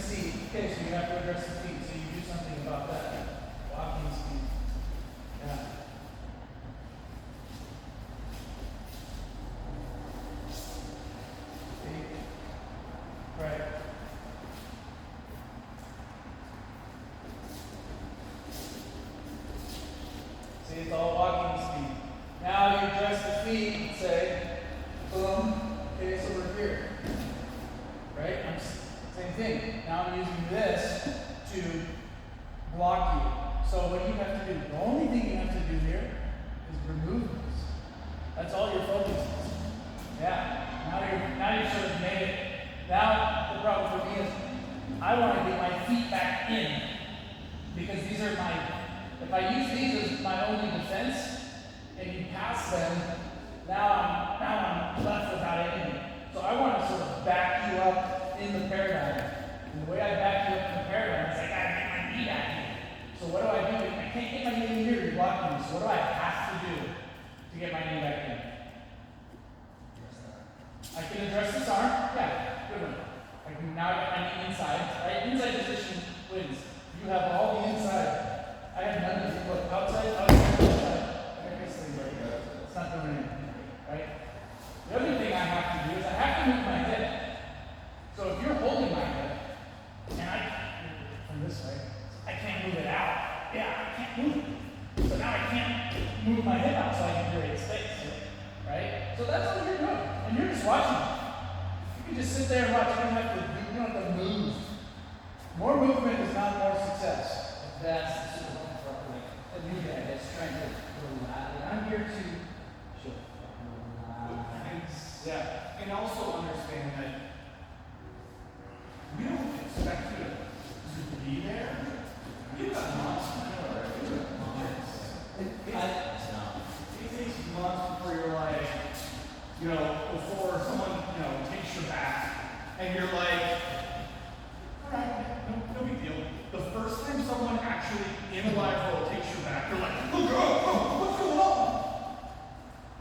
seat. Okay, so you have to address the feet. So you do something about that. Walking speed. Yeah. Right. See, it's all walking speed. Now you adjust the feet and say, boom. Okay, so we're here. Right? Same thing. Now I'm using this to block you. So what do you have to do? The only thing you have to do here is remove this. That's all your focus is. Yeah. Now you've sort of made it. Now the problem for me is I want to get my feet back in. Because these are if I use these as my only defense and you pass them, now I'm left without anything. So I want to sort of back you up in the paradigm. And the way I back you up in the paradigm is I gotta get my knee back in. So what do? I can't get my knee in here, you're blocking me. So what do I have to do to get my knee back in? I can address this arm. Yeah, good one. I can now get my knee inside. Right? Inside position wins. You have all the inside. I have none of the look outside. I got this thing right here. It's not doing anything. Right? The other thing I have to do is I have to move my head. So if you're holding my head, and from this way, I can't move it out. Yeah, I can't move it. So now I can't move my head out so I can create space. Right? So that's what you're doing. And you're just watching. You can just sit there and watch. You don't have to move. More movement is not more success. That's the super properly. A new guy that's trying to relax. And I'm here to show. Yeah. And also understand that we don't expect you to be there. You've got months. It takes months before you're like, before someone, takes your back, and you're like, all right, no big deal. The first time someone actually in a live role takes your back, you're like, oh, what's going on?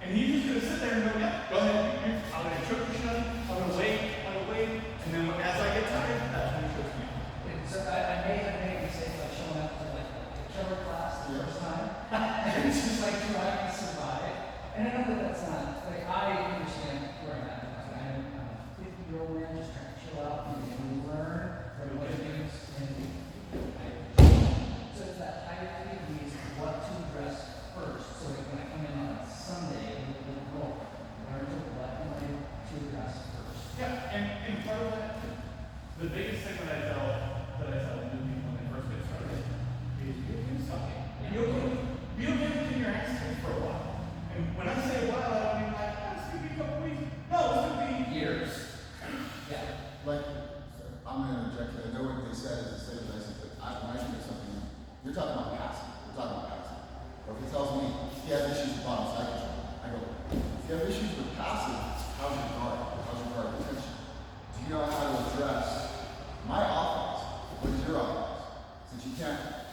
And he's just gonna sit there and go, yeah, go ahead. I'm gonna choke your shut. I'm gonna wait, and then as I get tired, that's when he chokes me. So I made a mistake by showing up to like the killer class the first time. And it's just like trying to survive. And I know that that's not, like, I understand where I'm at. I'm a 50-year-old man just trying to chill out and learn what it means. So it's that hierarchy means what to address first. So like when I come in on Sunday, I'm going to learn what am I to address first. Yeah, and part of that, the biggest thing that I tell new people when they first get started is you suck it. Be okay with getting your ass kicked for a while. And when I say a while, I don't mean like, it's going to be a couple weeks. No, it's going to be years. Yeah. Like, I'm going to interject. I know what they said is the same as I said, but when I think of something, you're talking about passing. We're talking about passing. Or if he tells me he has issues with bottom side control, I go, if you have issues with passing, how's your guard? How's your guard retention? Do you know how to address my offense? What is your offense? Since you can't.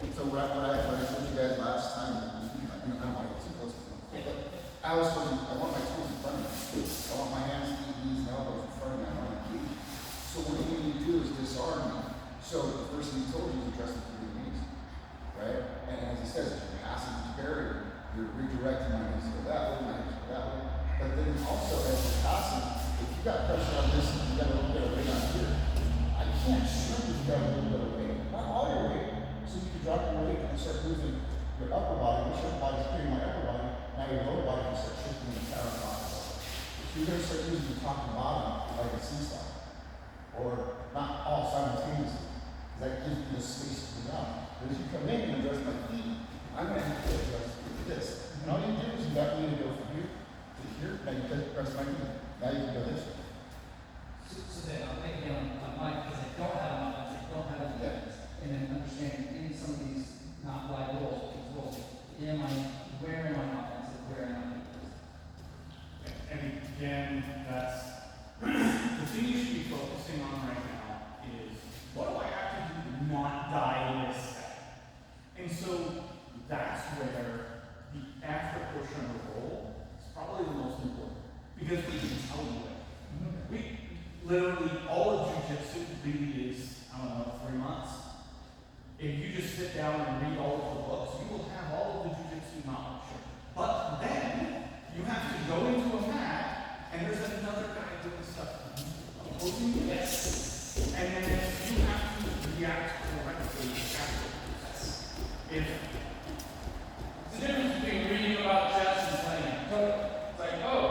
So what I told you guys last time, I don't want to get too close to them. But I was told you, I want my tools in front of me. I want my hands, feet, knees, and elbows in front of me. I want to keep. So what you need to do is disarm me. So the first thing he told you is address the three knees. Right? And as he says, if you're passing the barrier, you're redirecting my knees to go that way, my hips go that way. But then also as you're passing, if you got pressure on this, you got a little bit of weight on here. I can't shrink if you got a little bit of weight. Not all your weight. So you can drop your weight and start moving your upper body. Your upper body's carrying my upper body. Now your lower body can start shifting the counterclockwise. So you're going to start using the top and bottom like a seesaw. Or not all simultaneously. Because that gives you the space to move out. But as you come in and address my feet, I'm going to have to address this. And all you do is you got me to go from here to here. Now you press my knee. Now you can go this way. So then I'm thinking on mine because I don't have an offense, I don't have a defense. And then understanding in some of these not wide roles, these roles, where am I offensive, where am I defensive? And again, that's the thing you should be focusing on right now is what do I have to do to not die in this set? And so that's where the after portion of the role is probably the most important. Because we can tell you it. is, I don't know, 3 months. If you just sit down and read all of the books, you will have all of the jujitsu knowledge. But then you have to go into a mat, and there's another guy doing stuff opposing you. Yes. And then you have to react correctly afterwards. If It's the difference between reading about chess and playing it. It's like, oh,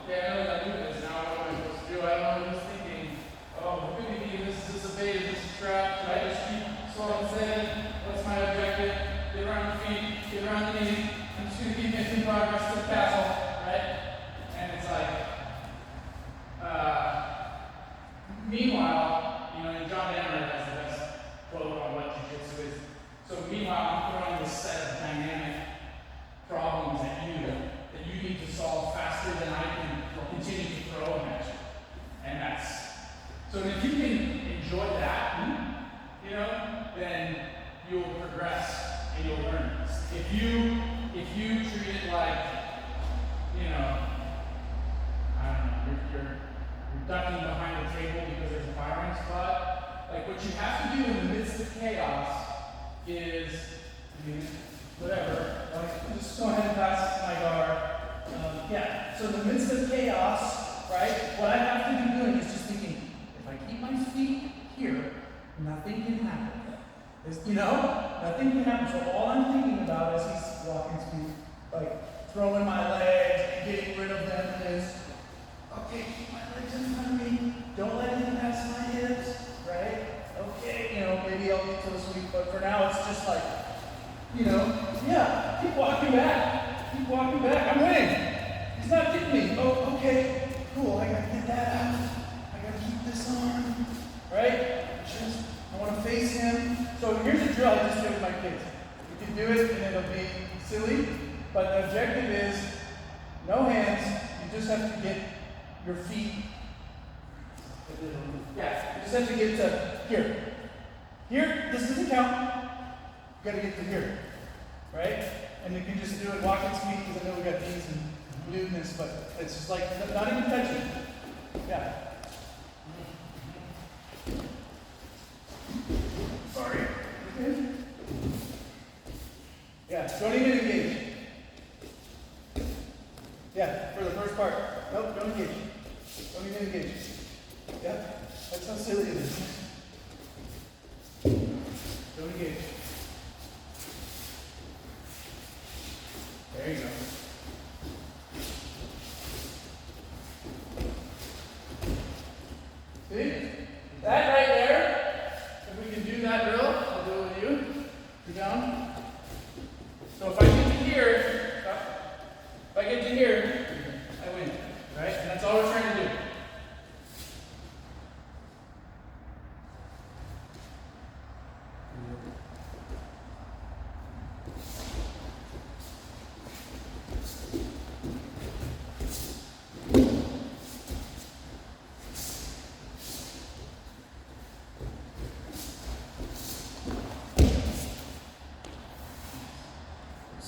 okay, I know that I do this. Now what am I supposed to do? I don't know what he's thinking. Oh, what could he be? Is this a bait? Is this a trap? Should I just keep slow and steady? What's my objective? Get around the feet, get around the knees. I'm just going to keep making progress to the castle, right? And it's like, meanwhile, you know, and John Danner has the best quote on what jiu-jitsu is. So meanwhile, I'm throwing this set of dynamic problems at you that you need to solve faster than I can continue to throw them at you. And that's, so if you can enjoy that, you know, then you'll progress and you'll learn. If you treat it like, you know, I don't know, you're ducking behind the table because there's a firing spot, like what you have to do in the midst of chaos is, whatever, like just go ahead and pass it to my guard. Yeah, so in the midst of chaos, right, what I have to be doing is just thinking, if I keep my feet here, nothing can happen. You know, nothing can happen. So all I'm thinking about as he's walking to me, like throwing my legs and getting rid of them is, okay, keep my legs in front of me. Don't let anything pass my hips, right? Okay, you know, maybe I'll get to the sweep, but for now it's just like, you know, yeah, keep walking back. Keep walking back. I'm winning. He's not getting me. Oh, okay, cool. I gotta get that out. I gotta keep this on, right? Just, I want to face him. So here's a drill I just did with my kids. You can do it and it'll be silly, but the objective is no hands. You just have to get your feet. Yeah, you just have to get to here. Here, this doesn't count. You gotta get to here, right? And you can just do it walking speed because I know we got knees and lewdness, but it's just like not even touching. Yeah. Sorry. Yeah, don't even engage. Yeah, for the first part. Nope, don't engage. Don't even engage. Yeah, that's how silly it is. Don't engage. There you go. See? That right there, if we can do that drill, I'll do it with you. You're down. So if I get to here, if I get to here, I win. Right? And that's all we're trying to do.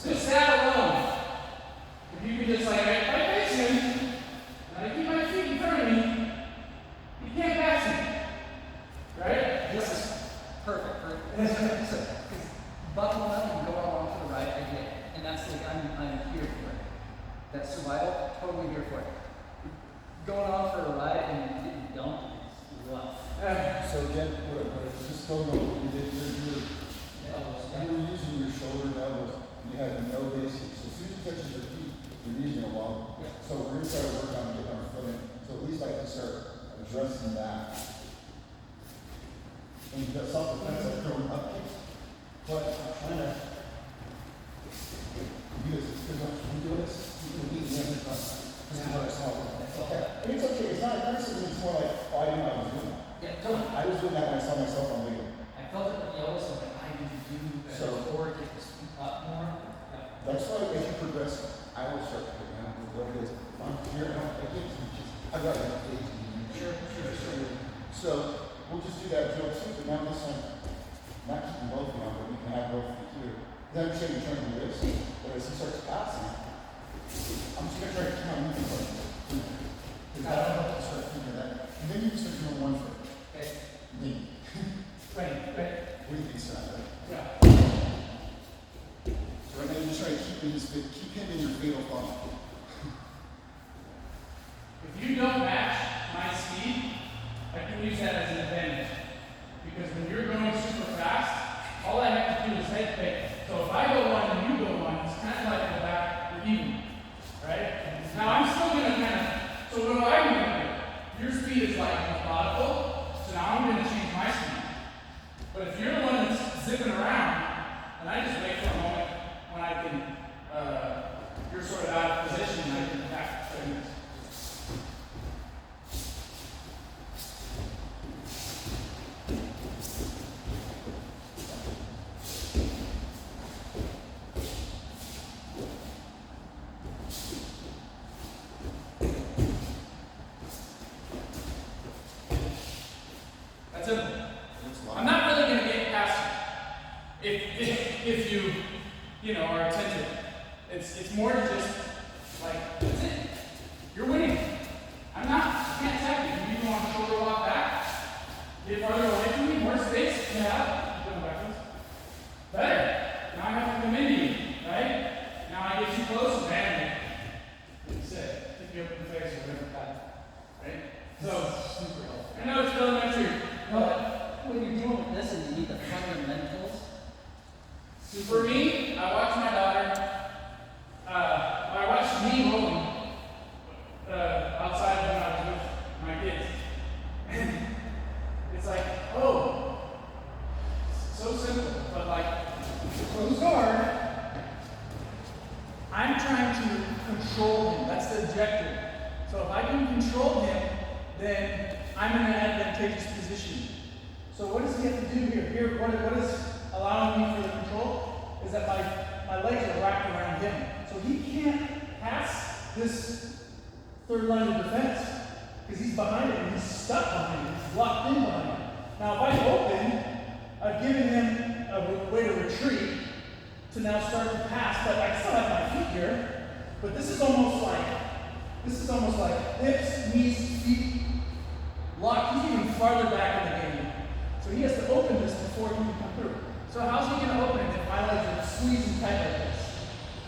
Just that alone. If you can just like, if I face him, and I keep my feet in front of me, you can't pass him. Right? This is perfect. So, buckle up and go out onto the right, I get it. And that's like, I'm here for it. That's survival, totally here for it. Going on for a ride and getting dumped is rough. So again, just go on. You were using your shoulder levels. You had no basics. So as soon as you touch your feet, your knees are going to wobble. Yeah. So we're going to start working on getting our foot in. So at least I can start addressing that. And you've got self-defense like throwing up kicks. But I'm trying to use it because when you do this, you can lead the other side. This is what I saw. Okay. And it's okay. It's not aggressive. It's more like, oh, I didn't know I was doing that. Yeah, totally. I was doing that when I saw myself on video. I felt it with yellow, so like, I need to do So- or get this up more. Yeah. That's why as you progress, I will start to get down with what it is. If I'm here, I can't teach. I've got like 18 years. Sure. So we'll just do that drill too, but now this one, not keeping both of them on, but we can have both of you here. Then I'm saying turn the wrist, but as he starts passing, I'm just gonna try to count him because that'll help us start thinking that. And then you can start doing one foot. Okay. Knee. keep him in your fatal funnel. If you don't match my speed, I can use that as an advantage. Because when you're going super fast, all I have to do is head pick. So if I go one and you go one, it's kind of like the back, we're even. Right? Now I'm still going to kind of, so what do I going to do? Your speed is like methodical, so now I'm going to change my speed. But if you're the one that's zipping around, and I just wait for a moment when I can, you're sort of out of position and I can attack. That's it. I'm not really going to get past you if you know, are attentive. It's more to just like, that's it. You're winning. I'm not. I can't attack you. You want to shoulder walk back? Get farther away from me. More space. Yeah. Going backwards. Better. Now I have to come into you, right? Now I get too close, man. That's it. Hit me up in the face or whatever that. Right? So super helpful. I know it's elementary. But when you're dealing with this and you need the fundamentals, For me, I watch my daughter. I watched me rolling outside when I was with my kids. And it's like, oh, so simple, but like, close guard. I'm trying to control him. That's the objective. So if I can control him, then I'm in an advantageous position. So what does he have to do here? What is allowing me for the control is that my legs are wrapped around him. So he can't pass this third line of defense because he's behind it and he's stuck behind it. He's locked in behind it. Now if I open, I've given him a way to retreat to now start to pass, but I still have my feet here. But this is almost like hips, knees, feet locked. He's even farther back in the game. So he has to open this before he can come through. So how's he going to open it if my legs are squeezing tight like this?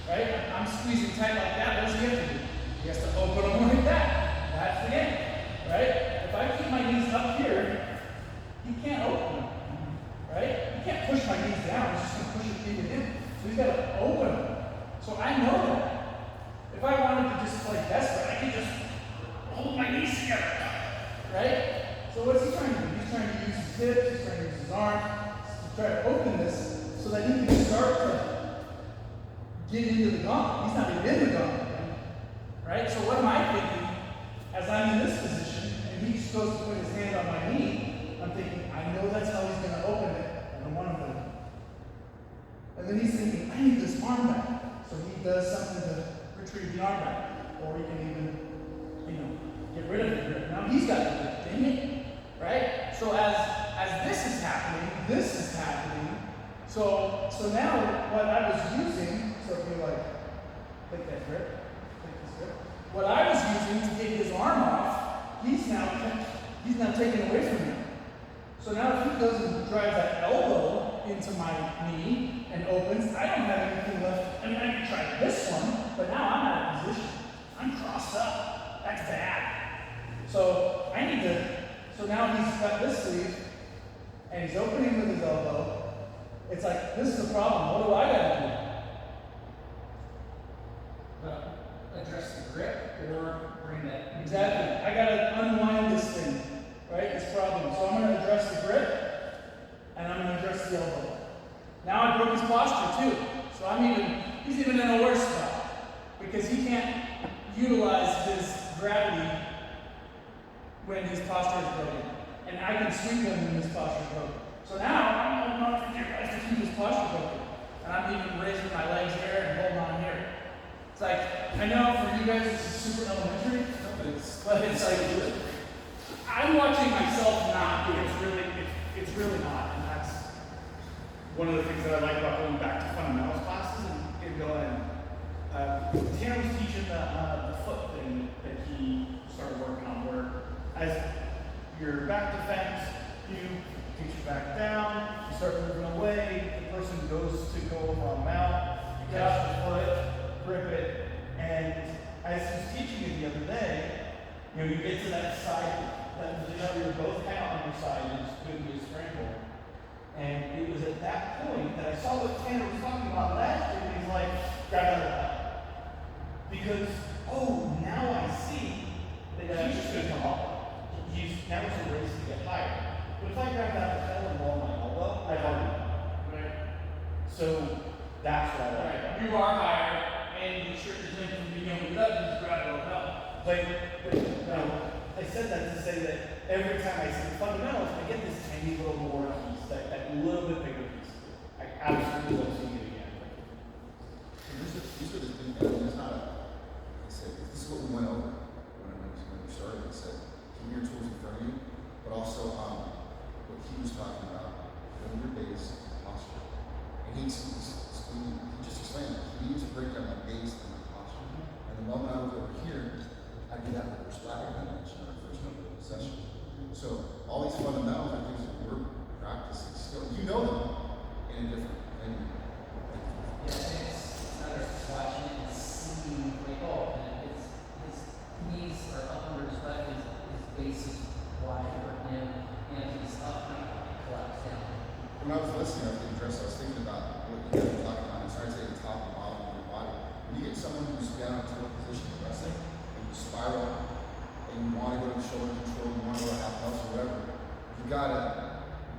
Right? I'm squeezing tight like that. What does he have to do? He has to open them like that. That's the game. Right? If I keep my knees up here, he can't open them. Right? He can't push my knees down. He's just going to push it into him. So he's got to open them. So I know that. If I wanted to just play desperate, I could just hold my knees together. Right? So what's he trying to do? He's trying to use his hips, he's trying to use his arms to try to open this so that he can start to get into the gauntlet. He's not even in the gauntlet. Right? So what am I thinking as I'm in this position and he just goes to put his hand on my knee? I'm thinking, I know that's how he's going to open it. I don't want him to. And then he's thinking, I need this arm back. So he does something to retrieve the arm back. Or he can even, get rid of it. Now he's got to do it. Dang it. Right? So as this is happening. So now what I was using, so if you take that grip, take this grip. What I was using to get his arm off, he's now taken away from me. So now if he goes and drives that elbow into my knee and opens, I don't have anything left. I mean, I can try this one, but now I'm out of position. I'm crossed up. That's bad. So I need to. So now he's got this sleeve, and he's opening with his elbow. It's like, this is the problem. What do I gotta but address the grip or bring that. do? Exactly. I gotta unwind this thing, right? This problem. So I'm gonna address the grip, and I'm gonna address the elbow. Now I broke his posture too. So he's even in a worse spot because he can't utilize his gravity when his posture is broken. And I can sweep him when his posture is broken. So now I'm not to keep his posture broken. And I'm even raising my legs here and holding on here. It's like, I know for you guys this is super elementary, but it's like, I'm watching myself not do it. It's really not, and that's one of the things that I like about going back to fundamentals classes and going. Tanner was teaching the foot thing that he started working on, where as your back defense, you take your back down, you start moving away, the person goes to go over on mount, you catch the foot, grip it, and as he was teaching it the other day, you know, you get to that side, that position where you're both kind of on your side and it's going to be a scramble. And it was at that point that I saw what Tanner was talking about last year, and he's like, grab that out. Because, oh, now I see that he's just going to come up. Now it's a race to get higher. But if I grab that lapel and roll my elbow, I've already done it. Right. So that's what I like. Right. You are higher, and you restrict the thing from being able to get up and just grab it up. But I said that to say that every time I see the fundamentals, I get this tiny little more piece, that little bit bigger piece. I absolutely love seeing it again. These are the things, I mean, it's not a, I said, this is what we went over when we started. I said, keep your tools in front of you, but also what he was talking about, building your base, posture. And he just explained it. He needs to break down my base and my posture. And the moment I was over here, I did that with the like I mentioned in our first session. So all these fundamentals are things that we're practicing still. You know them in a different venue. Yeah, it's not just watching it and seeing like, oh, and his knees are up under his butt, his base is wide for him, and he's up and collapsed down. When I was listening, I was getting dressed, I was thinking about what you guys were talking about. It's hard to say the top and bottom of your body. When you get someone who's down into a position of wrestling, and you spiral, and you want to go to shoulder control, you want to go to half house or whatever, you gotta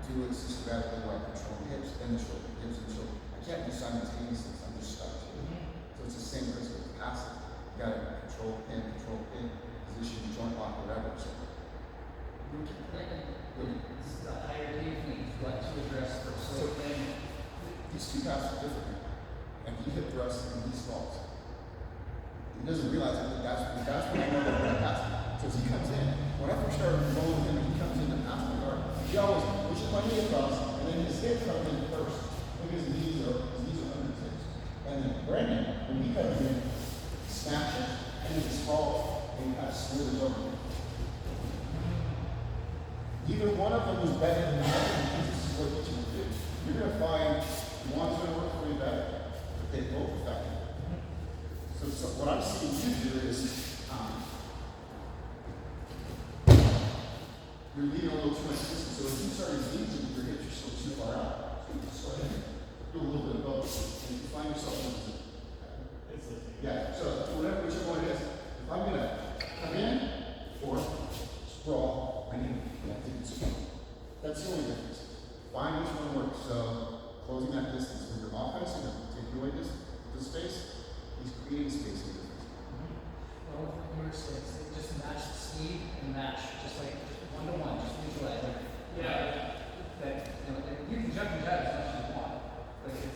do it systematically, like control hips and the shoulder, hips and the shoulder. I can't do simultaneously, so I'm just stuck to it. So it's the same principle as passive. You gotta control pin, position, joint lock, whatever. So, This is a higher technique, what to address first. So then, these two passes are different. And he hip thrusts and he stalls. He doesn't realize it, but that's when I know that we're passing. So as he comes in, when I first started rolling with him, he comes in to pass the guard. He always pushes my knee across, and then his hip comes in first. Look at his knees are under his hips. And then Brandon, when he comes in, he snatches and then he falls and he kind of slithers over. Either one of them is better than the other because this is what each will do. You're going to find one's going to work for you better, but they both affect you. So what I'm seeing you do is you're leaving a little too much distance. So as you start engaging, your hips are still too far out. So you just go ahead and do a little bit of both. And you find yourself in It's the yeah, so whichever one it is, if I'm going to come in or sprawl, I need to swing. That's the only difference. Find which one works. So closing that distance with your offense, you're going to take away this space. He's creating space in the difference. well, we're just match the speed and match, just like one to one, just visualize like, Yeah. that, you know, that you can jump and jab as much as you want, but if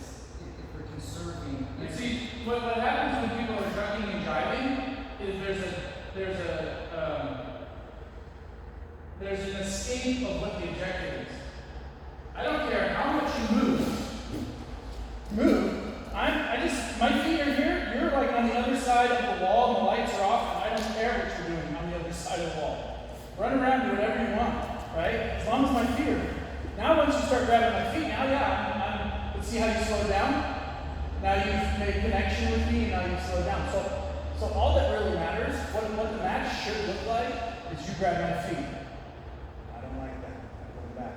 we're conserving. And see, what happens when people are jugging and driving is there's an escape of what the objective is. I don't care how much you move. My feet are here, you're like on the other side of the wall and the lights are off, and I don't care what you're doing on the other side of the wall. Run around, do whatever you want, right? As long as my feet are here. Now once you start grabbing my feet, now yeah, let's see how you slow down. Now you've made connection with me and now you've slowed down. So all that really matters, what the match should look like, is you grab my feet. I don't like that. I put it back.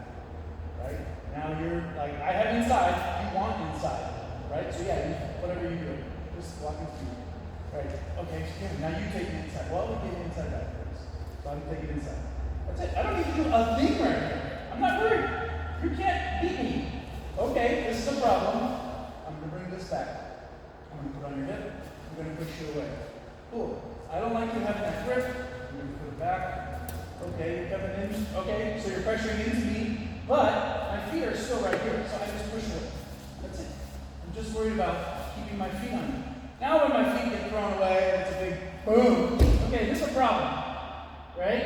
Right? Now you're like, I have inside, you want inside. Right? So yeah, whatever you do. Just walking feet. Right. Okay, now you take it inside. Well, we get it inside that first. So I'm taking it inside. That's it. I don't need to do a thing right here. I'm not worried. You can't beat me. Okay, this is a problem. I'm going to bring this back. I'm going to put it on your hip. I'm going to push you away. Cool. I don't like you having that grip. I'm going to put it back. Okay, you're coming in. Okay, so you're pressuring into me, but my feet are still right here, so I just push away. That's it. I'm just worried about keeping my feet on you. Now when my feet get thrown away, it's a big boom. Okay, this is a problem. Right?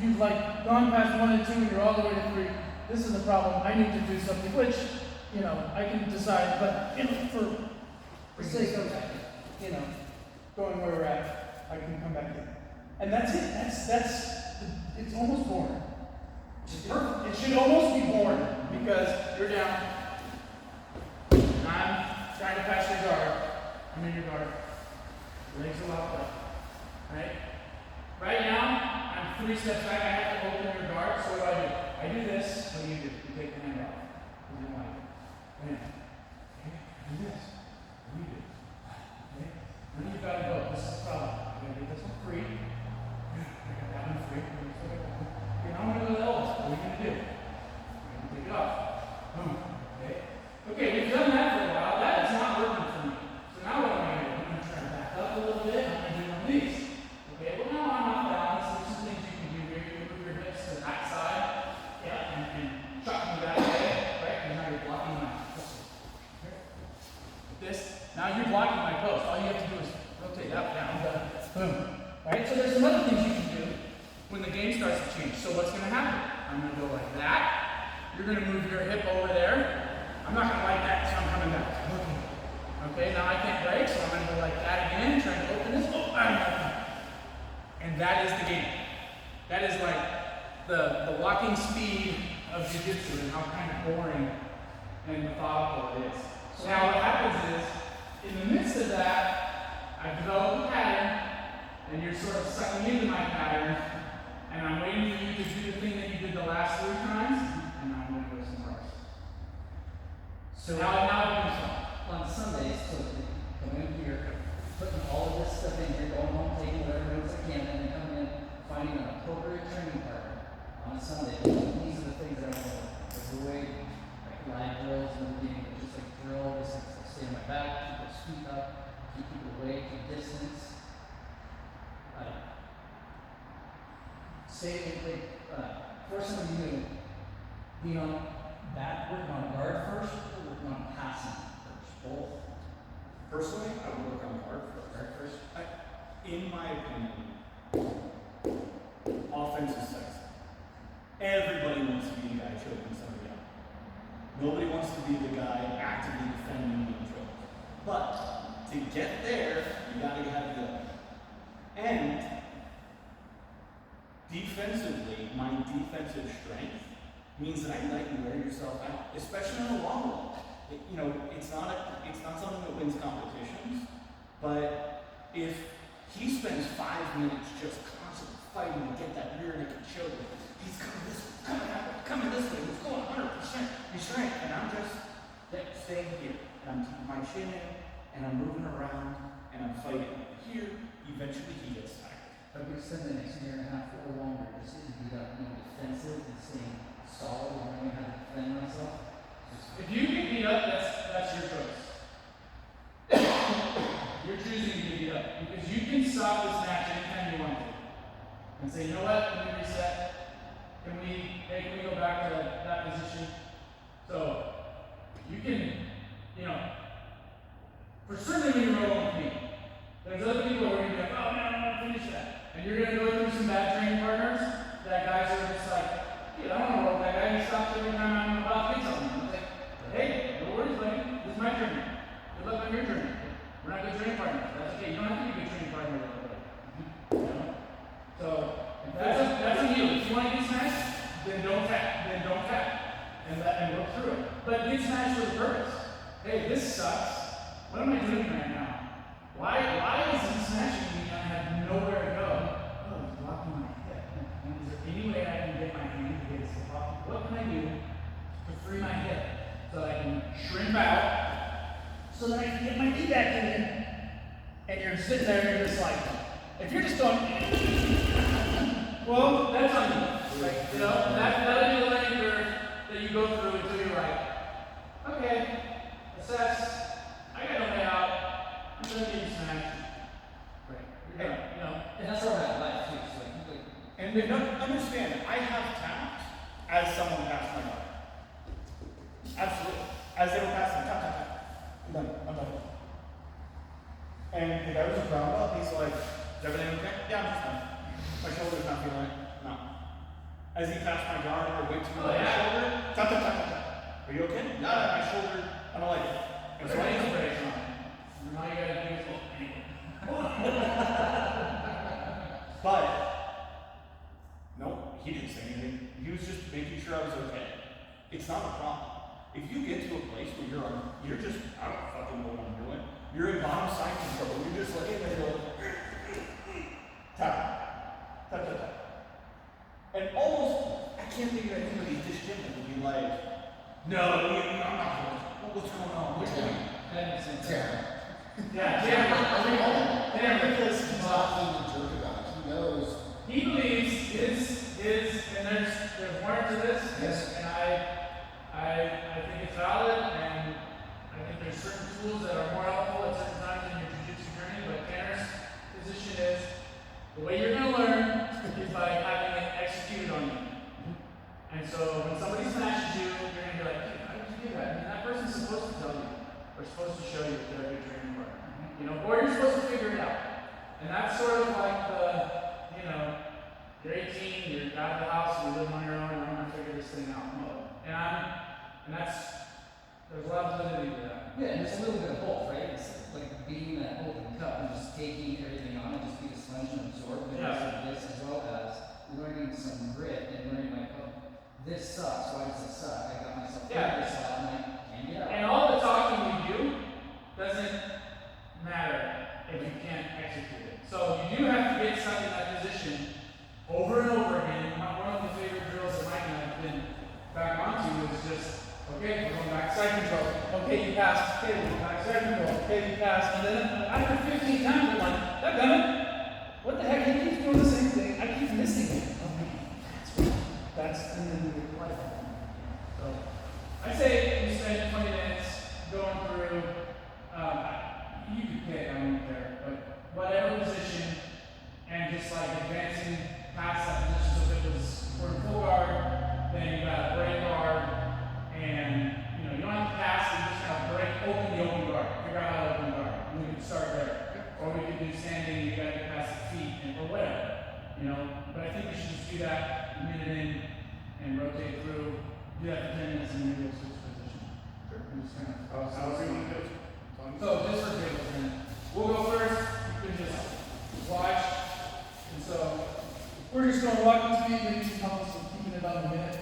You've like gone past 1 and 2 and you're all the way to 3. This is a problem. I need to do something, which, you know, I can decide, but you know, for the sake of, you know, going where we're at, I can come back in. And that's it. It's almost boring. It's perfect. It should almost be boring because you're down. I'm trying to pass your guard. 3 steps back, I have to open your guard, so what do? I do this, what do? You take the hand off. Because you don't like it. Come in. Okay, do this. What do? Okay? Now you've got to go. This is the problem. I'm going to get this one free. I got that one free. Okay, now I'm going to go to the elbows. What are you going to do? I'm going to take it off. Boom. Okay? Okay, we've done that for a while. That is not working for me. So now what am I going to do? I'm going to try to back up a little bit. I'm going to do one of these. Okay, well now I'm off balance. There's some things you can do here. You can move your hips to that side. Yeah, and chuck me that way. Right? And now you're blocking my post. This. Now you're blocking my post. All you have to do is rotate up, down, down. Boom. Right? So there's some other things you can do when the game starts to change. So what's going to happen? I'm going to go like that. You're going to move your hip over there. I'm not going to like that, so I'm coming back. Okay, now I can't break, so I'm going to go like that again, trying to open this. Oh, I'm not. And that is the game. That is like the walking speed of jiu-jitsu and how kind of boring and methodical it is. So now what happens is, in the midst of that, I've developed a pattern, and you're sort of sucking into my pattern, and I'm waiting for you to do the thing that you did the last 3 times, and I'm going to go somewhere else. So now it becomes fun. On Sundays, so coming in here, putting all of this stuff in here, going home, taking whatever notes I can, and then coming in, finding an appropriate training partner on a Sunday. These are the things that I want to work. There's a way, like live drills in the beginning, but just like drill, this is like stay on my back, keep those feet up, keep people away, keep distance. Force some of you to be on that, working on guard first, or working on passing first, both. Personally, I would work on guard first. Guard first. In my opinion, offense is sexy. Everybody wants to be the guy choking somebody out. Nobody wants to be the guy actively defending being choked. But to get there, you gotta have the and defensively, my defensive strength means that I let you wear yourself out, especially in the long run. It's not something that wins competitions, but if he spends 5 minutes just constantly fighting to get that rear naked choke, he's coming this way, he's going 100% restraint, and I'm just staying here, and I'm keeping my chin in, and I'm moving around, and I'm fighting. Here, eventually he gets tired. If we spend the next year and a half or longer just getting beat up, defensive and staying solid and learning how to defend myself. If you get beat up, that's your choice. You're choosing to get beat up because you can stop this match anytime you want to, and say, you know what? Let me reset. Can we go back to that position? So you can, for certainly when you're rolling with me, there's other people who are gonna be like, oh man, I want to finish that. And you're going to go through some bad training partners that guys are just like, dude, I don't want to roll with that guy. He stops every time I'm about to hit something. I'm like, hey, no worries, buddy. This is my journey. Good luck on your journey. We're not good training partners. That's okay. You don't have to be a good training partner with everybody. So that's on you. If you want to get smashed, then don't tap. And work through it. But get smashed with a purpose. Hey, this sucks. What am I doing right now? Why is he smashing me and I have nowhere to go? Oh, he's blocking my hip. Is there any way I can get my hand to get his hip off? What can I do to free my hip so that I can shrimp out so that I can get my knee back in? And you're sitting there and you're just like, if you're just going, well, that's on you. Like, that'll be the learning curve that you go through until you're like, okay, assess. I got no way out. I'm gonna get smashed. Right. And that's all about life too. So And understand, I have talent as someone passed my guard. Absolutely. As they were passing, tap. I'm done. And the guy was a brown belt, he's like, is everything okay? Yeah, I'm just done. My shoulder's not feeling it. No. As he passed my guard or went to my shoulder, tap. Are you okay? No, my shoulder, I don't like it. And so I Now you gotta do it. But, no, he didn't say anything. He was just making sure I was okay. It's not a problem. If you get to a place where you're just, I don't fucking know what I'm doing. You're in bottom side control. You're just like, hey, go, tap. And almost, I can't think of anybody at this gym that would be like, no, I'm not going. What's going on? What's going on? That makes sense. Yeah. Yeah, Because He's not being a jerk about it. He knows. He believes and there's more to this. Yes. And I think it's valid, and I think there's certain tools that are more helpful at certain times in your jiu-jitsu journey. But Tanner's position is the way you're going to learn is by having it executed on you. And so when somebody smashes you, you're going to be like, hey, how did you do that? I mean, that person's supposed to tell you, or supposed to show you if they're a good training partner. You know, or you're supposed to figure it out. And that's sort of like the, you know, you're 18, you're out of the house, you live on your own, and I'm gonna figure this thing out mode. And there's a lot of validity to that. Yeah, and it's a little bit of both, right? It's like being that open cup and just taking everything on and just be a sponge and absorb the rest of this, as well as learning some grit and learning like, oh, this sucks. Why does it suck? I got myself figured this out and I can't get out. And all the talking we do doesn't matter if you can't execute it. So you do have to get stuck in that position over and over again. One of the favorite drills that Mike and I have been back onto is just, okay, we're going back side control. Okay, you passed. Okay, we're going back side control. Okay, you passed. And then after 15 times, I'm like, that done it. What the heck? He keeps doing the same thing. I keep missing it. Okay, that's and then we apply that. So I say we spend 20 minutes going through. You could pick, I don't care, but whatever position, and just like advancing past that position. So if it was we're in full guard, then you got to break guard, and you don't have to pass. You just got to open the open guard. Figure out how to open guard. And we could start there, or we could do standing. You got to get past the feet, or whatever. But I think we should just do that a minute in and rotate through. Do that for 10 minutes, and then we'll switch position. Sure. And just kind of. However you want to do it. So just for example, then, we'll go first. You can just watch. And so we're just going to walk his feet. Maybe some help us with keeping it on the minute.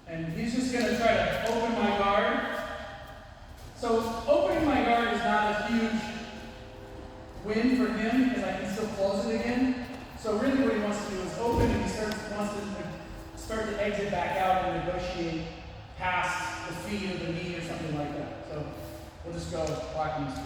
And he's just going to try to open my guard. So opening my guard is not a huge win for him because I can still close it again. So really what he wants to do is open, and he wants to start to exit back out and negotiate past the feet or the knee or something like that. So we'll just go walking his feet.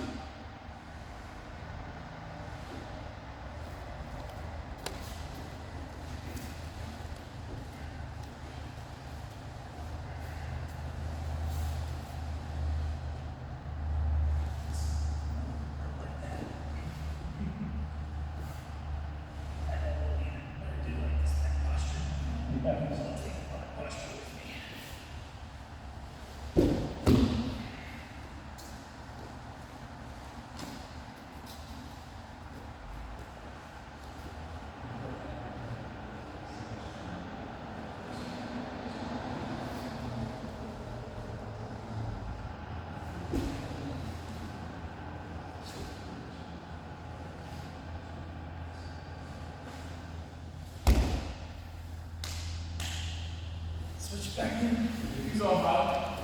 Switch back in. You go about.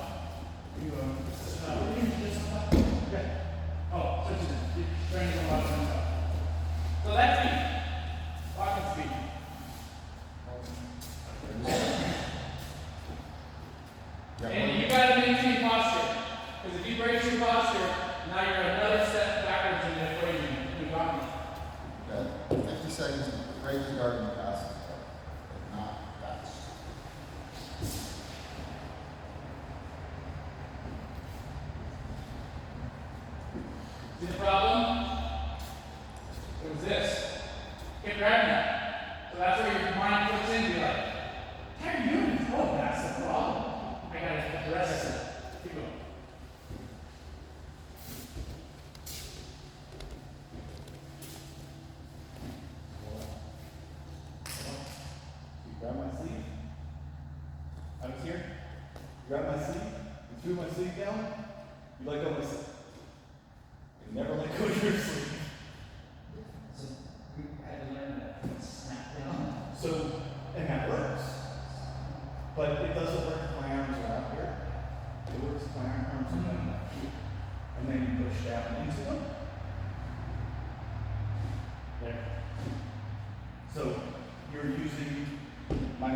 You go. Okay. Oh, switch it. Turn it about. So that's me. Walking speed. And you gotta maintain posture. Because if you break your posture, now you're another step backwards in the equation. You got me. Okay. 50 seconds to break the guard and pass it. Not fast. See the problem? It was this. Keep grabbing that. So that's where your mind puts in. You're like, how are you doing this? Oh, that's the problem. I gotta address it. Keep going. You grab my sleeve. I was here. Grab my sleeve. You threw my sleeve down. You let go of my sleeve. You never let go of your sleeve. So we had to learn that snap down. So, and that works. But it doesn't work if my arms are out here. It works if my arms are down here. And then you push down into them. There. So you're using my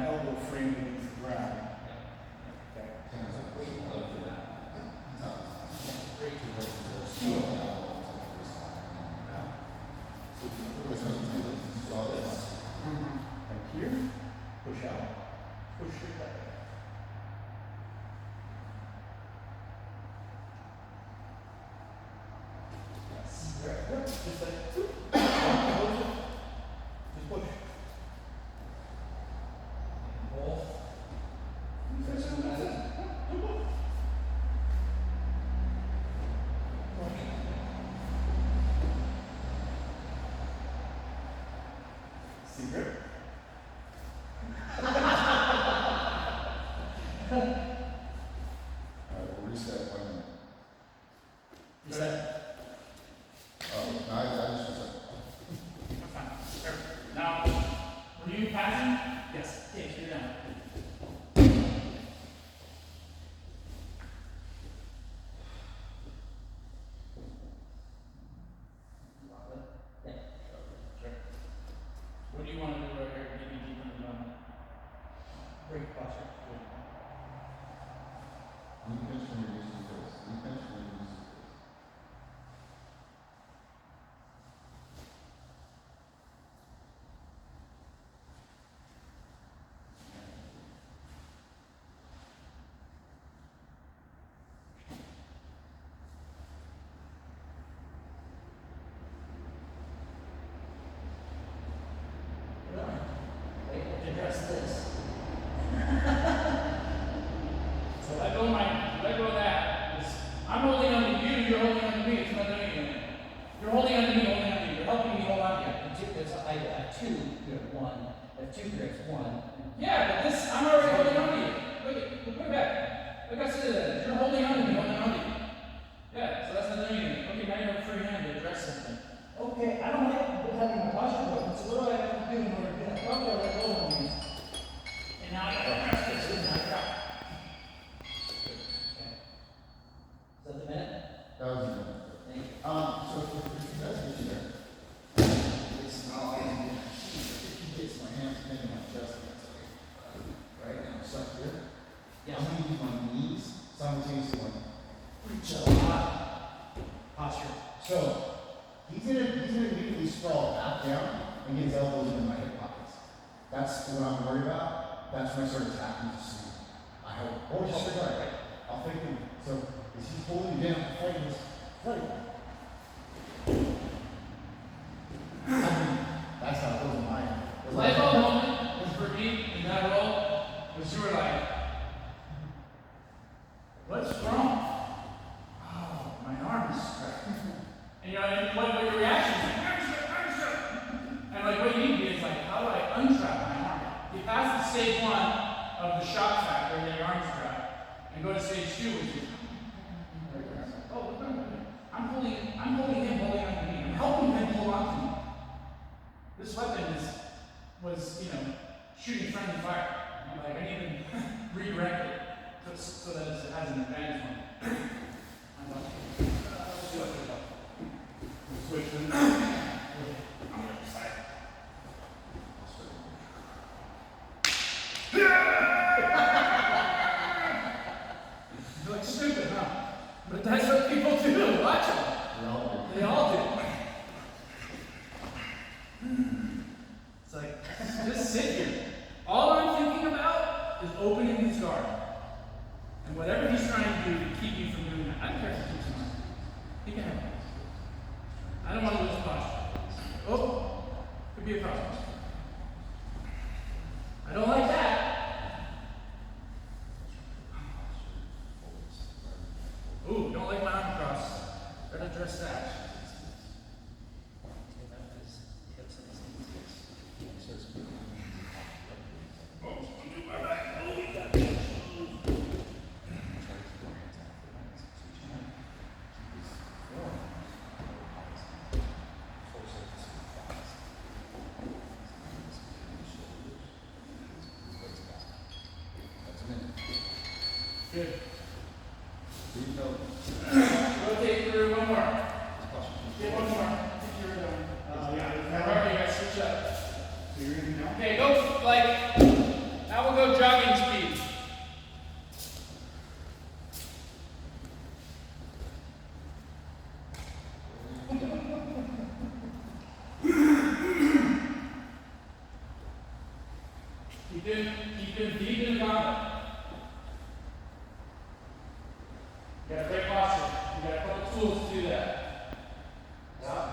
Just like, push it. Just push. Both. That's it. That's it. Secret? Alright, we'll reset 1 minute. Reset. Oh, no, I just reset. That's fine. Perfect. Now, were you passing? Yes. Okay, you're down. Yeah. Sure. What do you want to do right here to get me deeper in the moment? Break posture. Knee pinch when you're using your face. Knee pinch when you're using your face. Wait, address this. So let go of that. 'Cause I'm holding on to you, you're holding on to me, it's not doing anything. You're holding on to me, holding on to you. You're helping me hold on to you. And two, I have two, you have one. I have two grips, one. Yeah, but this, I'm already holding on to you. Look it back. Look how silly that is. You're holding on to me, holding on to you. Yeah, so that's not doing anything. Okay, now you have a free hand to address something. Okay, I don't like having my posture broken, so what do I have to do in order to get that? Probably I let go of these. And now I gotta press this and now I drop. Okay. Is that the minute? That was a minute. Thank you. So if you guys get there, it's not like it gets my hands pinned in my chest. Right now, stuck here. Yes. I'm gonna use my knees simultaneously like reach So, out. posture. So he's gonna immediately sprawl back down and get his elbows into my hip pockets. That's what I'm worried about. That's when I start attacking the suit. I hope. Oh, just right. I'll fake him. So is he holding me down, fighting this fight? I mean, that's how it goes in my head. The light bulb moment was for me in that role was you were like, what's wrong? Oh, my arm is strapped. And you know, and what your reaction is like, arm strap. And like what you need to do is like, how do I unstrap my arm? You pass the stage 1 of the shock factor and your arm strap, and go to stage 2, which is, oh, look at me. I'm holding him, holding on to me. I'm helping him hold on to me. This weapon was, shooting friendly fire. I'm like, I need to redirect it so that it has an advantage on me. I'm like, let's do it. Switch them. I'm gonna decide. You look stupid, huh? But that's what people do. Watch them. They all do. It's like, just sit here. All I'm thinking about is opening his guard. And whatever he's trying to do to keep you from doing that, I don't care if he keeps on. He can have it. I don't want to lose posture. Oh, could be a problem. I don't like that. Ooh, don't like my arm cross. Gotta address that. Good. Rotate through one more. Get one more. I think you were done. Yeah. Alright, you guys switch up. So you're gonna now? Okay, go like, now we'll go jogging speed. Keep it deep in the gauntlet. You got a great posture. You got a couple tools to do that. Yeah.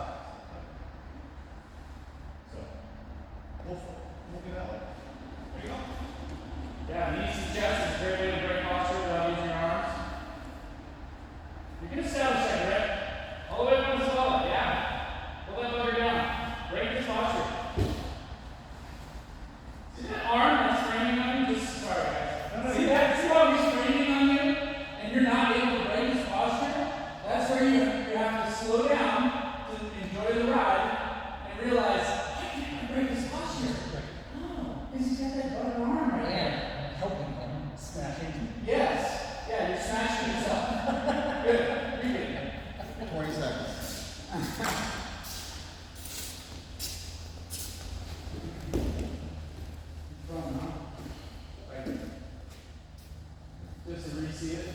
you see it?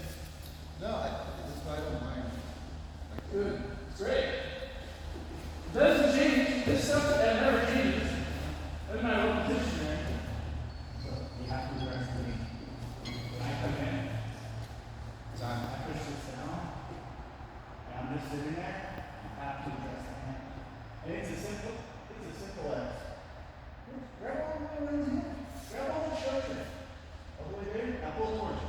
No, that's why I don't mind. Good. It's great. It doesn't change. This stuff that never changes. Doesn't matter what position you're in. So you have to address the when I come in, Time. I push this down, and I'm just sitting there, you have to address the hand. And it's as simple as grab all the way around here, grab all the structure. All the way there, now pull it towards you.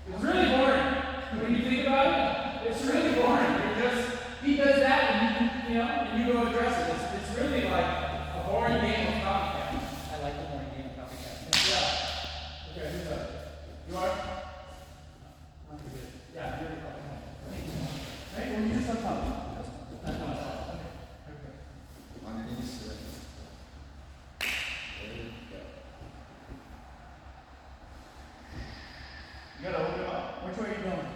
It's really boring. When you think about it, it's really boring. You're just, he does that and and you go address it. It's really like a boring game of copycat. I like the morning game of copycat. Yeah. Okay, who's up? You are? Not too good. Yeah, you're the copycat. Right? Well, you just have fun. That's not okay. Okay. On your knees, sir. There you go. You gotta open it up. Which way are you going?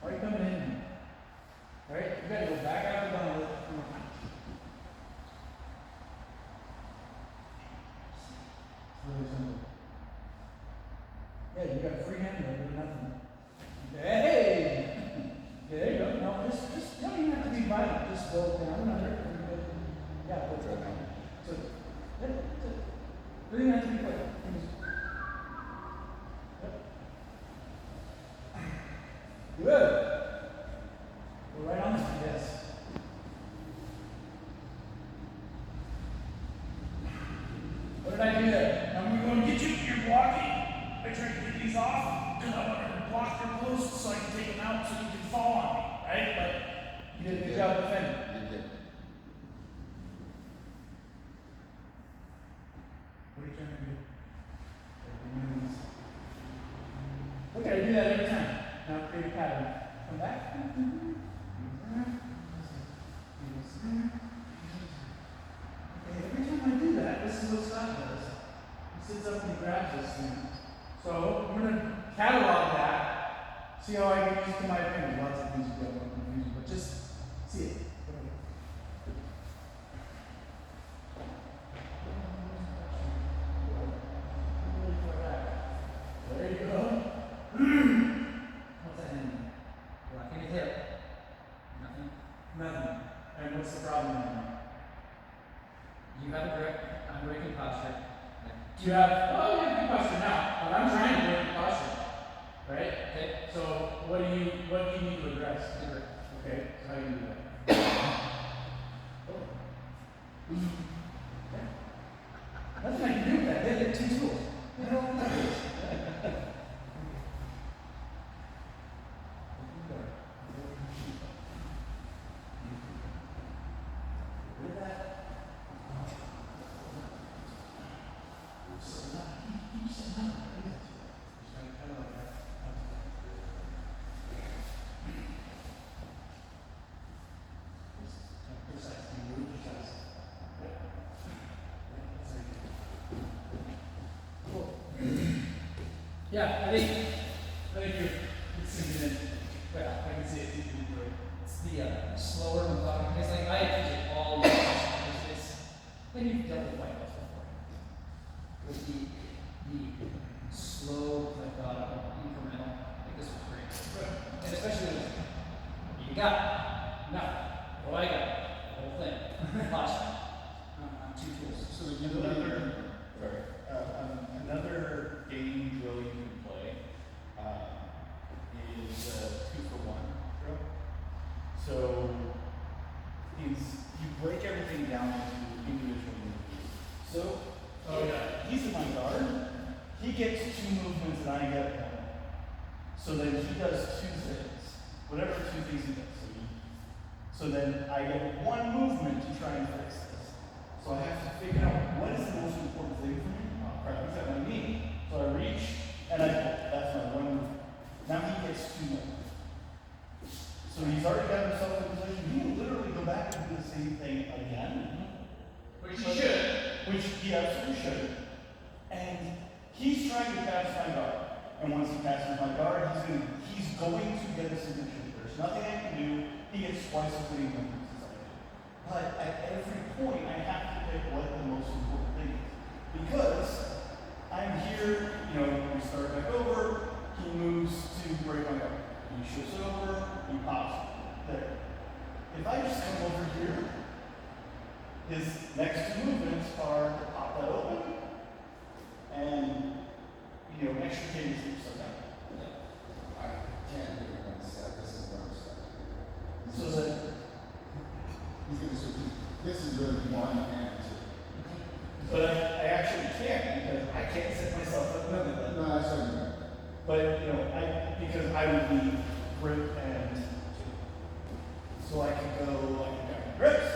Why are you coming in? Alright, you gotta go back out the tunnel. Come on. It's really simple. Yeah, you got a free hand there, but nothing. Hey! There you go. No, just, you don't even have to be violent. Just go down under. Yeah, go Right now. So, yeah, that's it. You don't even have to be quick. Good. We're right on this one, yes. What did I do there? I'm going to get you. You're blocking. I tried to get these off because I wanted to block your post so I can take them out so you can fall on me, right? But You did a good job defending. You did. What are you trying to do? Okay, I do that every time. Now create a pattern. Come back. Okay, every time I do that, this is what Scott does. He sits up and he grabs this thing. So I'm gonna catalog that. See how I get used to my fingers. Lots of things you get more confusing, but just see it. There you go. What's that mean? Blocking his hip. Nothing. Nothing. And what's the problem then? You have a grip. I'm breaking posture. Do you have, oh, you have good posture now, but I'm trying to break posture. Right? Okay. So what do you need to address? The grip. Okay, so how do you do that? Nothing I can do with that. They're two tools. You know what that is? With that. Yeah, I think you're sinking in. Well, I can see it sinking in. It's the slower methodical. It's like I teach it all year. It's when you've dealt with white belts before. With the slow, methodical, incremental. I think this was great. And especially when you got it. No. What I got. The whole thing. Posture. Two tools. So that you don't Another, Sorry. another game drill you can play is a 2-for-1 drill. So you break everything down into individual moves. So Oh, yeah. he's in my guard. He gets 2 movements and I get 1. So then he does 2 things. Whatever 2 things he does. So then I get 1 movement to try and fix this. So I have to figure out what is the most important thing for me. Oh crap, he's at my knee. So I reach and I pull. That's my 1 move. Now he gets 2 more. So he's already got himself in a position. He will literally go back and do the same thing again. Which you should. Which he absolutely should. And he's trying to pass my guard. And once he passes my guard, he's going to get a submission. There's nothing I can do. He gets twice as many movements as I do. But at every point, I have to pick what the most important thing is. Because I'm here, you know, we start back over, he moves to break my arm. He shifts over, he pops. There. If I just come over here, his next two movements are to pop that open and, you know, extricate his hips like that. I can't do it on the set. This is where I'm stuck. So that, He's gonna switch. This is really one and two. but I actually can't because I can't set myself up none of that. No, that's what you meant. But, you know, because I would be grip and so I could go like down grips.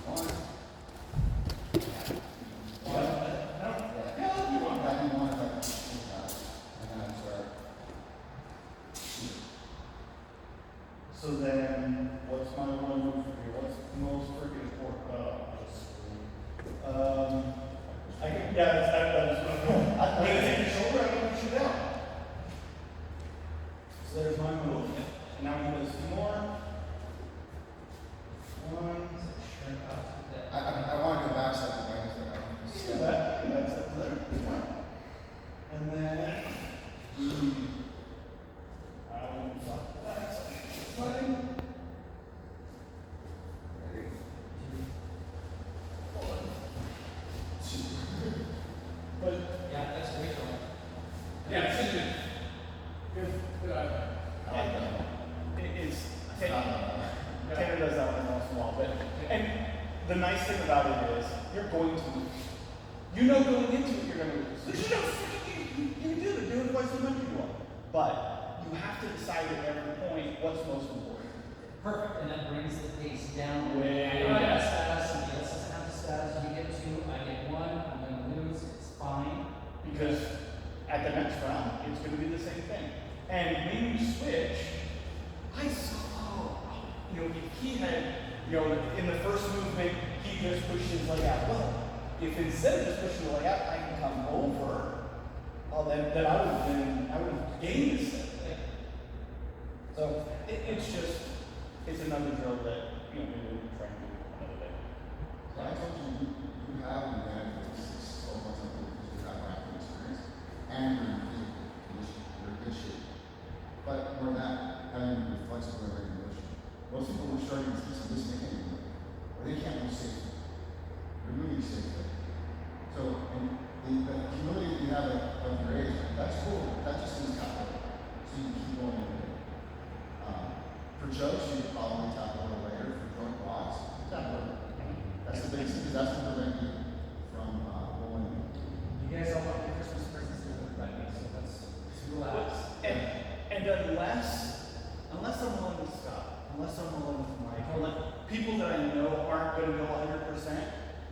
One. Yeah, you want that. That you want it like and then I start. So then, what's my one move here? What's most freaking important? I can, yeah, that's what I'm doing. I'm gonna take your shoulder, I'm gonna push you down. So there's my move. Now he does two more. One. Shrink up to that. I want to go back so I can write it Yeah, down. that's there. And then, I will flop that. Fine. Ready? But Yeah, that's great. Yeah, it's good. Good idea. I like that one. it's It's not Tanner does that one once in a while, but and the nice thing about it is you're going to lose. You know going into it you're gonna lose. But you know you do it, do it twice as much as you want. But you have to decide at every point what's most important. Perfect, and that brings the pace down. Way I got down. a status, somebody else doesn't have a status, you get two, I get one, I'm gonna lose, it's fine. Because at the next round it's gonna be the same thing. And when you switch, I saw, you know, if he had, you know, in the first movement, he just pushed his leg out. Well, if instead of just pushing the leg out, I can come over, well, then I would have gained this thing. So it's just, it's another drill that, you know, maybe we can try and do another day. So I told you, you have an advantage of 6 or something because you have acting experience and you're in physical condition, you're in good shape. But more than that, having to be flexible and range of motion. Most people who are starting to teach this mechanism, or they can't move safely. They're moving safely. So, and the humility that you have of your age, that's cool. That just means capital. So you can keep going every day. For jokes, you probably tap a little later. For joint blocks, tap a little. That's the biggest thing, because that's what prevents you from rolling. You guys all want your Christmas presents to look like me, so let's relax. And unless I'm willing to stop, unless I'm willing to like, people that I know aren't going to go 100%,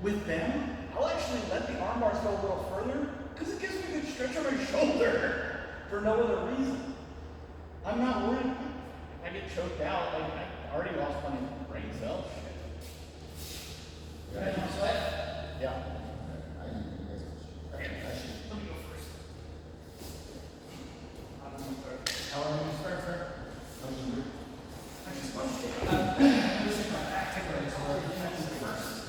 with them, I'll actually let the arm bars go a little further because it gives me a good stretch on my shoulder for no other reason. I'm not worried. If I get choked out, like I already lost my brain cells. You guys want to sweat? Yeah. I need you guys to Okay. shoot. Let me go first. How are you start, sir? How do you do? This is my back tickler, so we're first.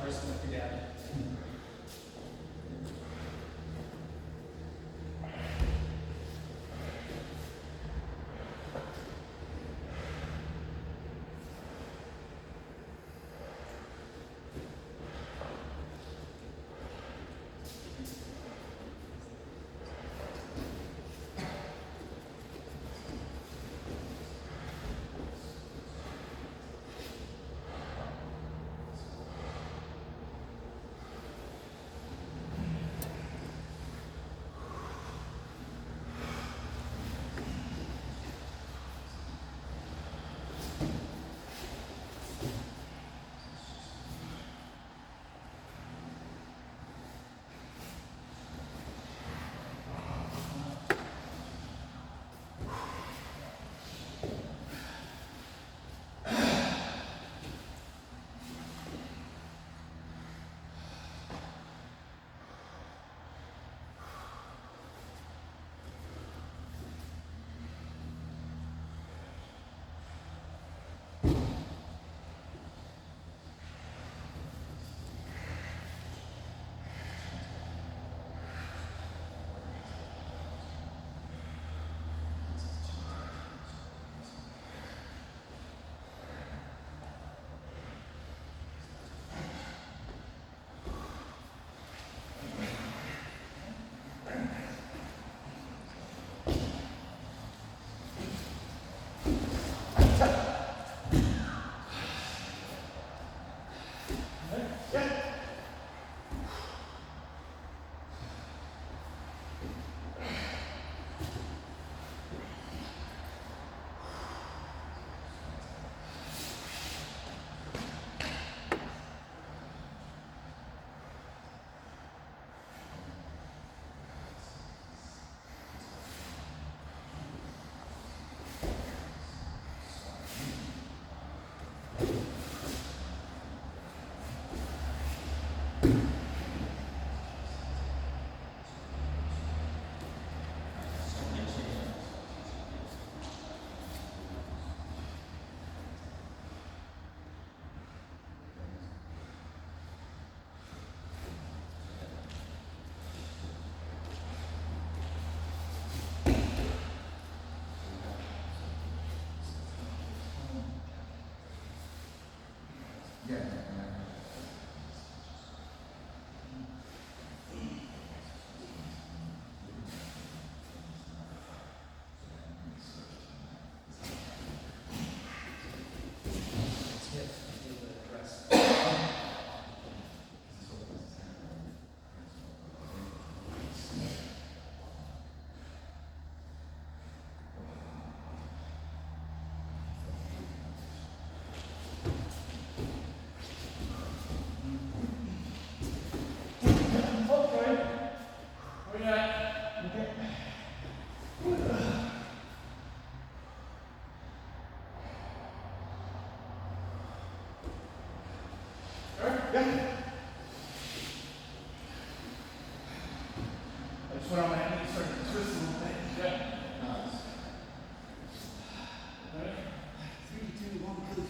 Just look your dad. Went on my knees, started to twist a little bit. Yeah. Nice. All right. 3, 2, 1, push.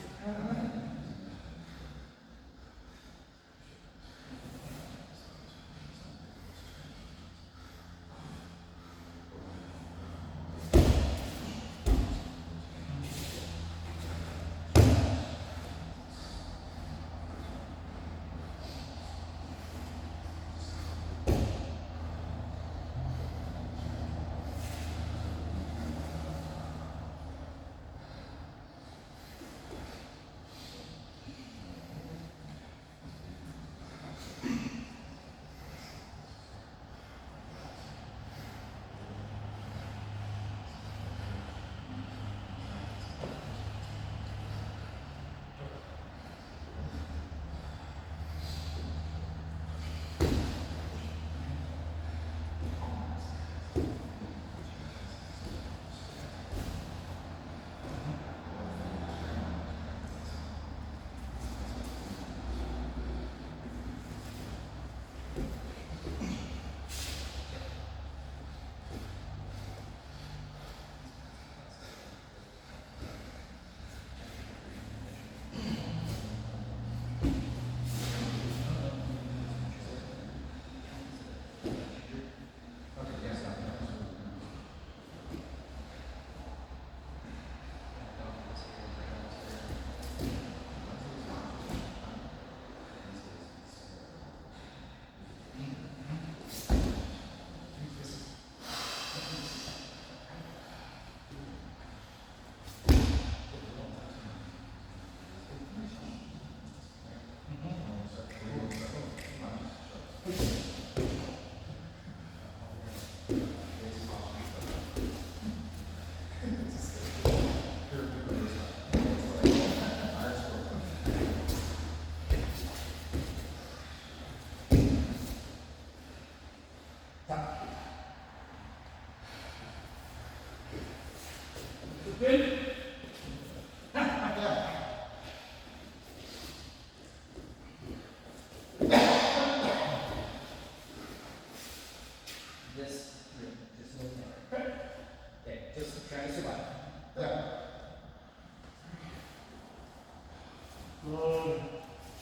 Good.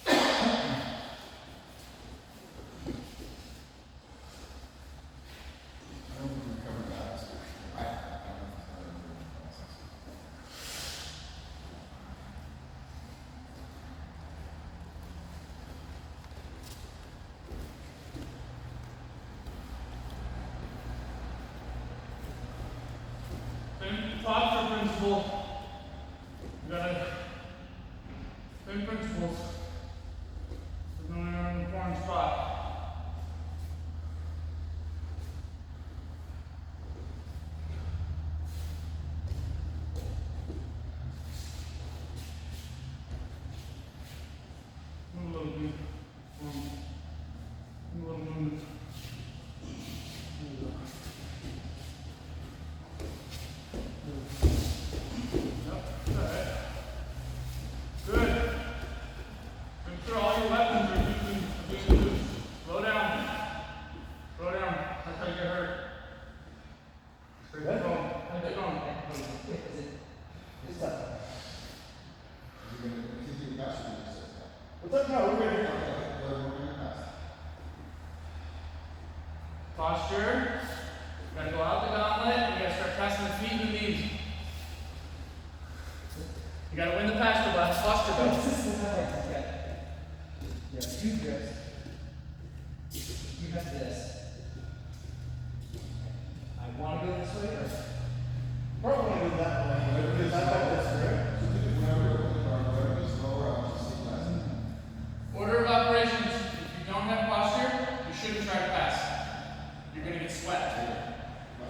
I don't think we covered that. I don't know if it's not in the process. Same posture principle. You gotta, same principles. We're going in the foreign spot. Move a little bit. Move a little movement. There you go. Yep, alright. Good. Make sure all your weapons are being loose. Slow down. Slow down. That's how you get hurt. Keep going. Keep going. It's tough. You're gonna continue past you, you said that. What's up? No, we're good. Okay, but we're gonna pass. Posture. You gotta go out the gauntlet. You gotta start passing the feet and the knees. You gotta win the posture battle. Yeah, 2 grips. You have this. I want to go this way or? Probably want to go that way. Because I thought that's correct. So whenever it's lower, I'll just see less. Order of operations. If you don't have posture, you shouldn't try to pass. You're gonna get swept.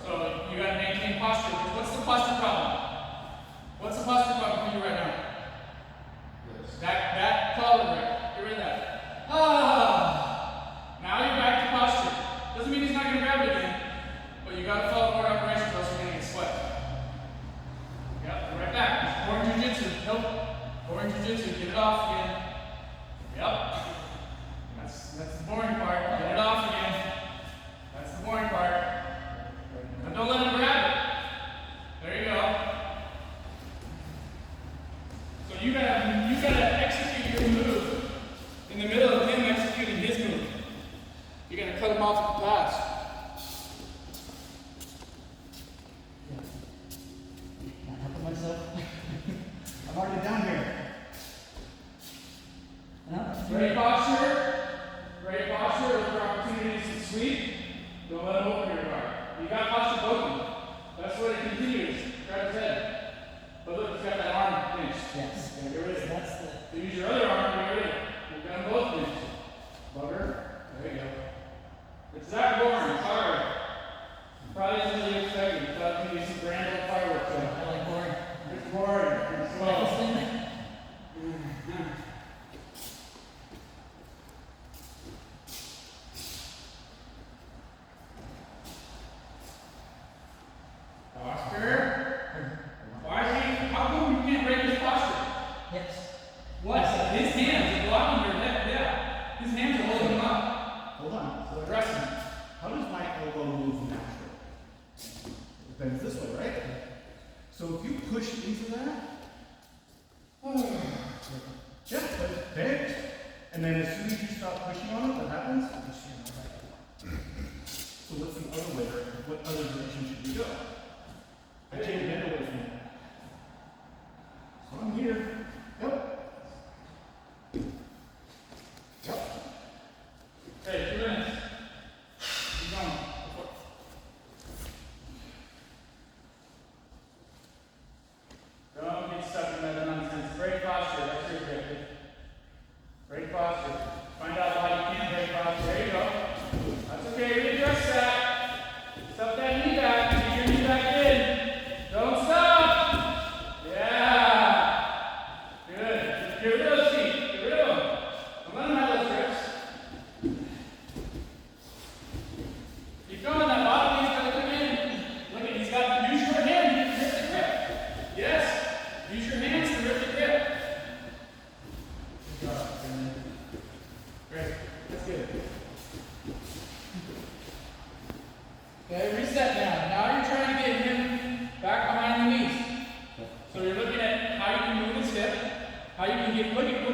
So you gotta maintain posture. What's the posture problem? What's the posture problem for you right now? Yes. That collar right. Get rid of that. Ah! Now you're back to posture. Doesn't mean he's not gonna grab it again, but you gotta follow order of operations or else you're gonna get swept. Yep, right back. Foreign jujitsu. Nope. Foreign jujitsu. Get it off again. Yep. That's the boring part. Get it off again. That's the boring part. Now don't let him grab it. There you go. So you gotta execute your move in the middle of him executing his move. You gotta cut him off at the pass. Not helping myself. I'm already down here. No? Great posture. Great posture. Look for opportunities to sweep. Don't let him open your guard. You got posture broken. That's what it continues. Grab his head. But look, he's got that arm pinched. Yes. Gotta get rid of it. That's the. So use your other arm to get rid of it. You've got them both pinched. Bugger. There you go. It's that boring. Sorry. Probably isn't what you expected. Thought it was gonna be some grand old fireworks show. I like boring. It's boring. It's slow. Posture. Why is he? How come you can't break his posture? Yes. What? His hands are blocking your neck. Yeah. His hands are holding him up. Hold on. So address him. How does my elbow move naturally? It bends this way, right? So if you push into that, yeah, but it bends. And then as soon as you stop pushing on it, what happens? So what's the other way? What other direction should we go? I can't bend away from that. So I'm here. Yep. Yep. Hey, 2 minutes. Keep going. Don't get stuck in that nonsense. Great posture. That's your objective. Great posture. Find out why you can't break posture. There you go. That's okay. Readjust that. Stuff that knee back. Get your knee back in. Don't stop. Yeah. Good. Get rid of those feet. Get rid of them. Don't let them have those grips. Keep going. That bottom knee's gotta come in. Look at, he's got, use your hand to rip the grip. Yes. Use your hands to rip the grip. Good job. Great. That's good. Okay, reset now. Now you're trying to get him back behind the knees. So you're looking at how you can move his hip, how you can get, look at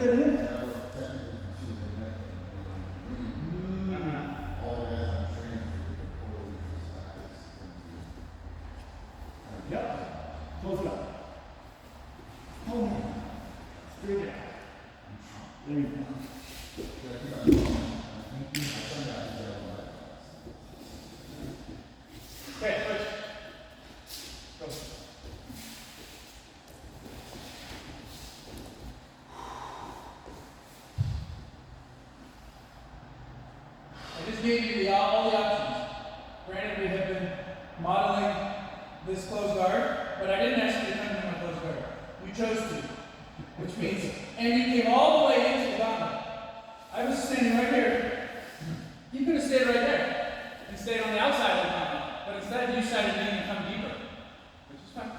that in? And I was technically considered that. All the guys I'm training for the totally size. Yep. Close it up. Oh man. Straight down. There you go. Okay, push. Go. I just gave you all the options. Granted, we have been modeling this closed guard, but I didn't ask you to come into my closed guard. You chose to, which means, and you came all the way into the gauntlet. I was standing right here. You could have stayed right there and stayed on the outside of the gauntlet, but instead you decided to even come deeper, which is fine.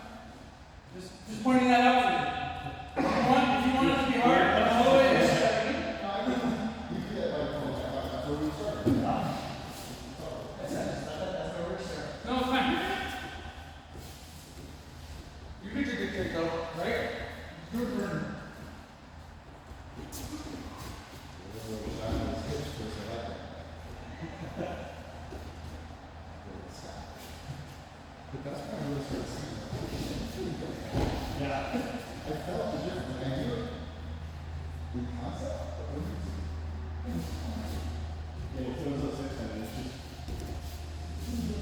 Just pointing that out for you. If you want it to be hard, come all the way there. That's where we're starting. No, it's fine. You get your good kick though, right? Good burn. But that's kind of what it's Yeah. I felt the difference. I knew it. The concept. Yeah, it feels like 6 minutes.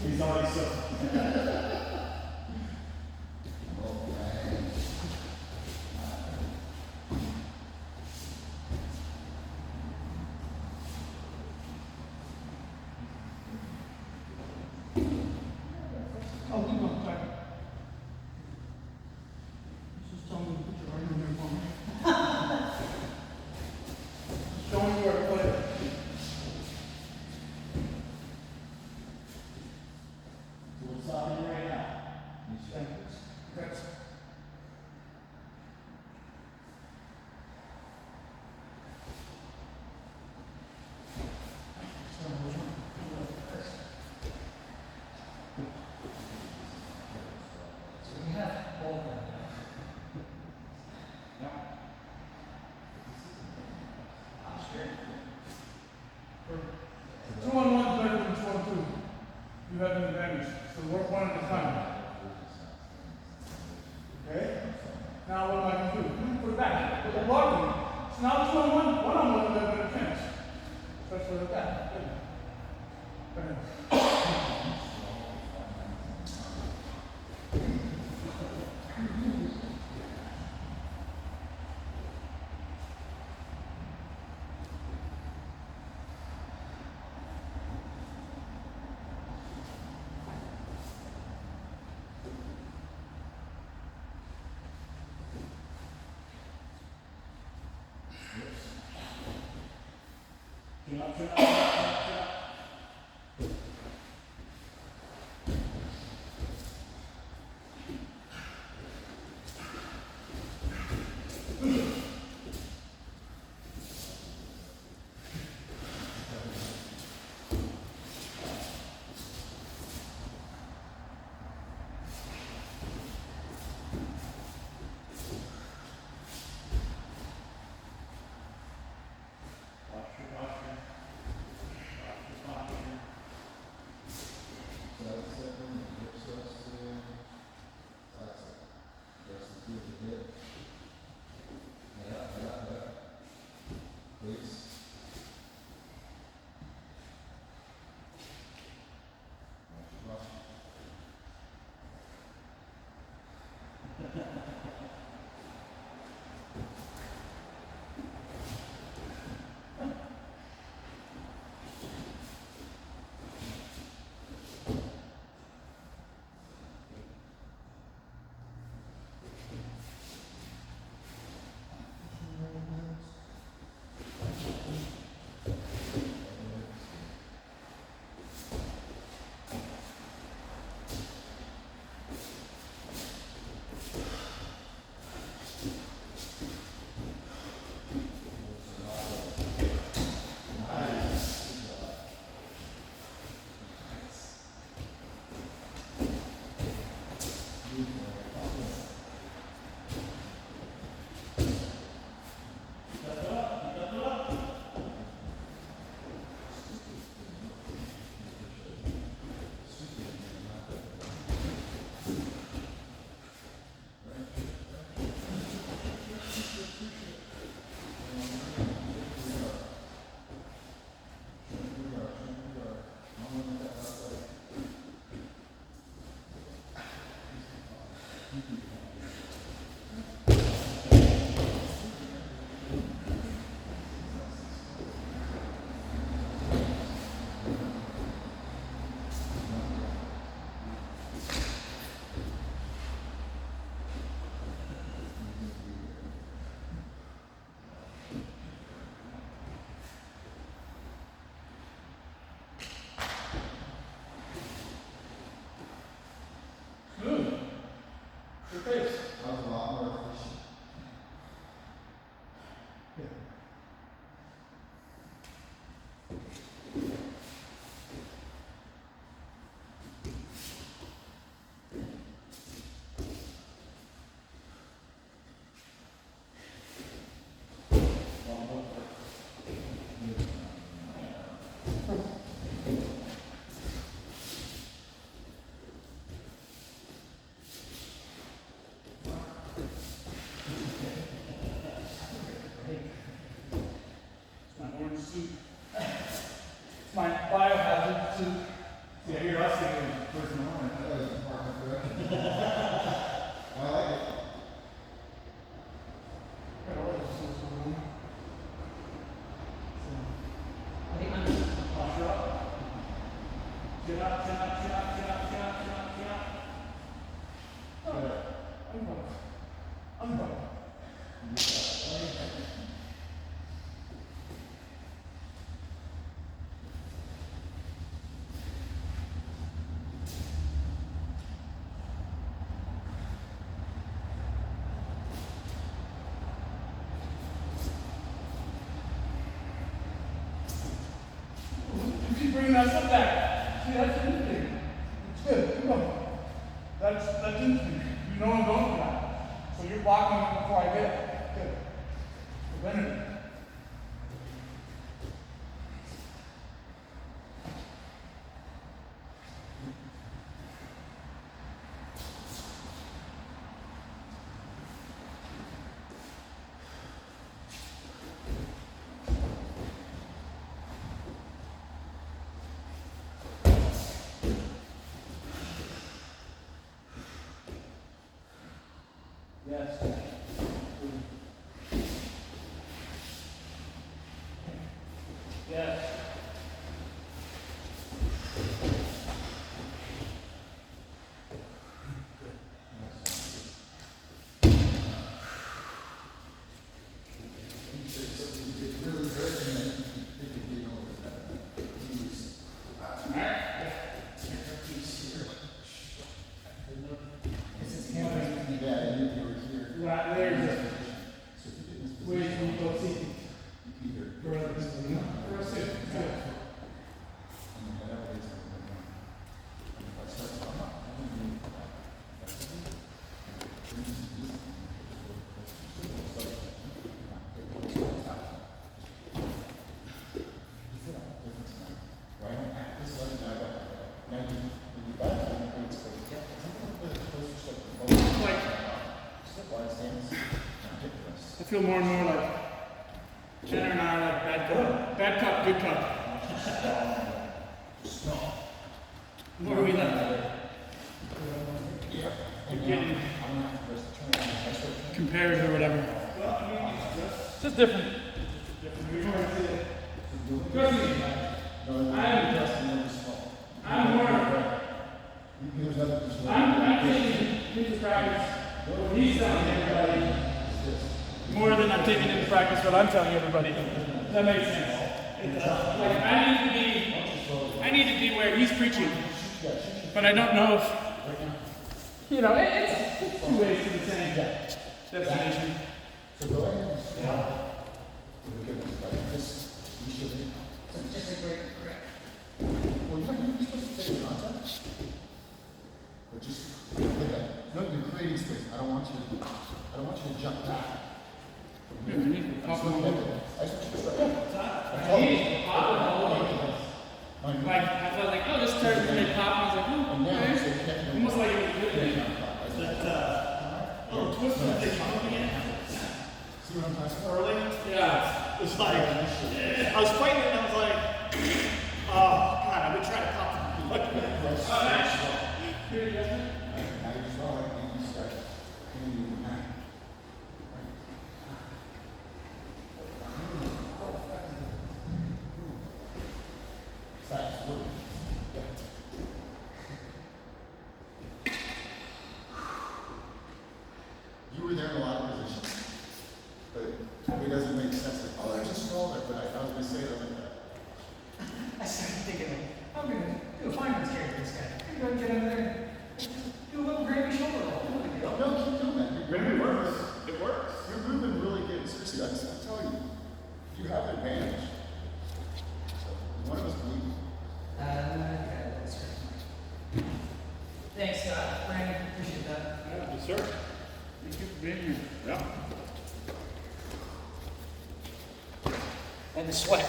He's already so. Oh, man. Oh, keep going, sorry. Just tell me to put your arm in there for me. Showing you where to put it. So we're stopping right now. That's So we have both of them. Two on one is better than 2 on 2. You have an advantage. So work one at a time. Okay? Now what am I going to do? Put it back. Put the block in. So now 2 on 1, 1 on 1 is a better chance. Especially like that. Good. Go ahead. Chin up, chin up, chin up, chin up. Posture, posture. now step back. See, that's instinct. It's good. Keep going. That's instinct. You know I'm going for that. So you're blocking it before I get it. Good. Preventative. Yes. Yes. It's really hurt and then you think you're getting over that. This is him. Yeah, you were here. Right there's it. So if you get in this Where position, you go see. you can either For other people, you know? For us too. Good. and you head out, it's like, and if I start to come up, I'm gonna be effectively. Right? This way, now I got, now you, when you back, then it's like, yeah, something like this, closer step to the ball. Like, Stepwise stance, now hip thrust. I feel more and more like Jenner and I are like bad cop. Bad cop, good cop. What are we like? And now, I'm gonna have to press the turn, I start turning. Compared or whatever. It's just different. Trust me. No, I'm- press and then just fall. I'm more. There's nothing to slow. I'm taking into practice what he's telling everybody more than I'm taking into practice what I'm telling everybody. Does that make sense? Like I need to be where he's preaching, but I don't know if it's two ways to the same destination. So go ahead and stop. Look at this, like this, you should be. So it's just a great, Well, you're supposed to take contact. But just, look at that. No, you're creating space. I don't want you to jump back. Yeah, we need to pop them all over. I just want you to start. Yeah. I I told need you. to pop them all over the place. Mine- Like I felt like, oh, this turns and they pop, and I was like, oh, And now, so okay. you can't. Almost like it was a good thing. See what I'm talking about? Early, Yeah. it was like, I was fighting it and I was like, oh, God, I've been trying to pop. Here you go. Now you just roll it and you start. And you hang. Fast, look. You were there in a lot of positions, but it doesn't make sense. Like, oh, there's a stall there, but I was gonna say it like that. I started thinking, like, I'm gonna do a fireman's carry for this guy. I'm gonna get in there and do a little gravy shoulder roll. No big deal. No, keep doing that. It works. It works. You're moving really good. Seriously, I'm telling you, you have an advantage. So, one of us believe. Yeah, that's great. Thanks, Brandon. Appreciate that. Yes, sir. Thank you for being here. Yeah. And the sweat.